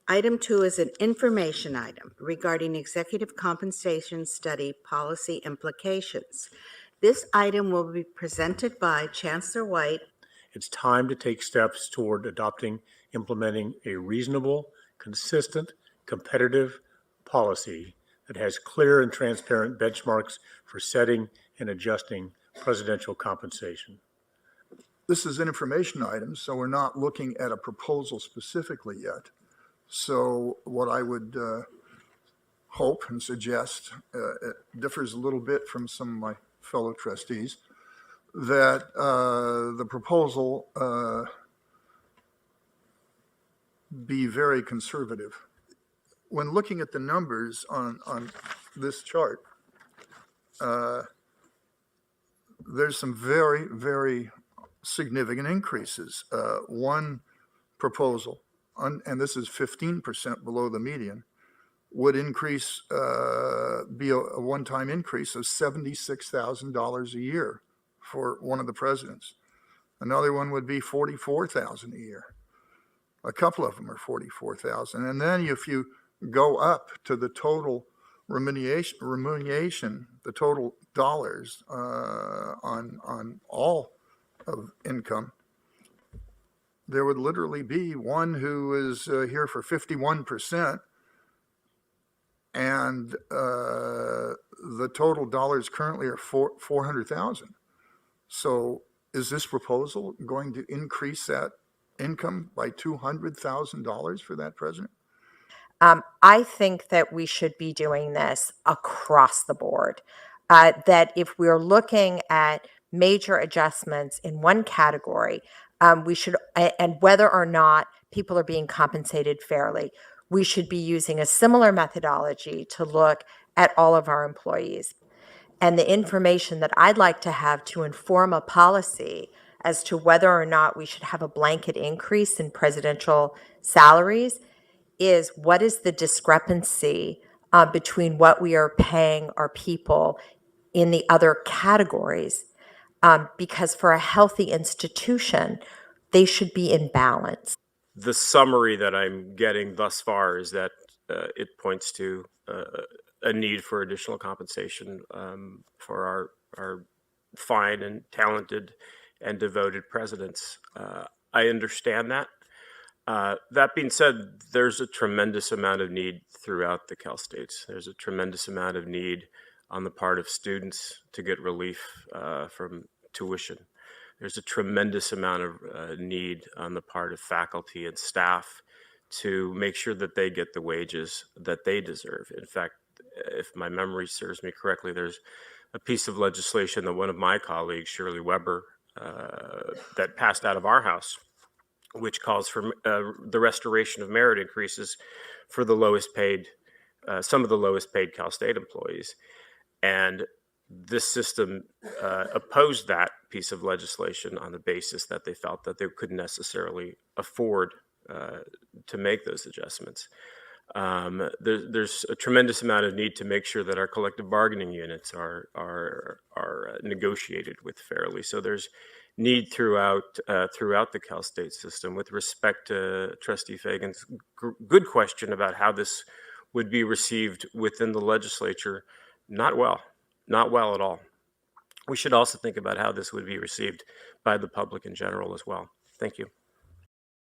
Item 2 is an information item regarding executive compensation study policy implications. This item will be presented by Chancellor White. It's time to take steps toward adopting, implementing a reasonable, consistent, competitive policy that has clear and transparent benchmarks for setting and adjusting presidential compensation. This is an information item, so we're not looking at a proposal specifically yet. So what I would hope and suggest, it differs a little bit from some of my fellow trustees, that the proposal be very conservative. When looking at the numbers on this chart, there's some very, very significant increases. One proposal, and this is 15% below the median, would increase, be a one-time increase of $76,000 a year for one of the presidents. Another one would be $44,000 a year. A couple of them are $44,000. And then if you go up to the total remuneration, the total dollars on all of income, there would literally be one who is here for 51%, and the total dollars currently are $400,000. So is this proposal going to increase that income by $200,000 for that president? I think that we should be doing this across the board. That if we're looking at major adjustments in one category, we should, and whether or not people are being compensated fairly, we should be using a similar methodology to look at all of our employees. And the information that I'd like to have to inform a policy as to whether or not we should have a blanket increase in presidential salaries is what is the discrepancy between what we are paying our people in the other categories. Because for a healthy institution, they should be in balance. The summary that I'm getting thus far is that it points to a need for additional compensation for our fine and talented and devoted presidents. I understand that. That being said, there's a tremendous amount of need throughout the Cal States. There's a tremendous amount of need on the part of students to get relief from tuition. There's a tremendous amount of need on the part of faculty and staff to make sure that they get the wages that they deserve. In fact, if my memory serves me correctly, there's a piece of legislation that one of my colleagues, Shirley Weber, that passed out of our House, which calls for the restoration of merit increases for the lowest paid, some of the lowest paid Cal State employees. And this system opposed that piece of legislation on the basis that they felt that they couldn't necessarily afford to make those adjustments. There's a tremendous amount of need to make sure that our collective bargaining units are negotiated with fairly. So there's need throughout the Cal State system. With respect to Trustee Fagan's good question about how this would be received within the legislature, not well at all. We should also think about how this would be received by the public in general as well. Thank you.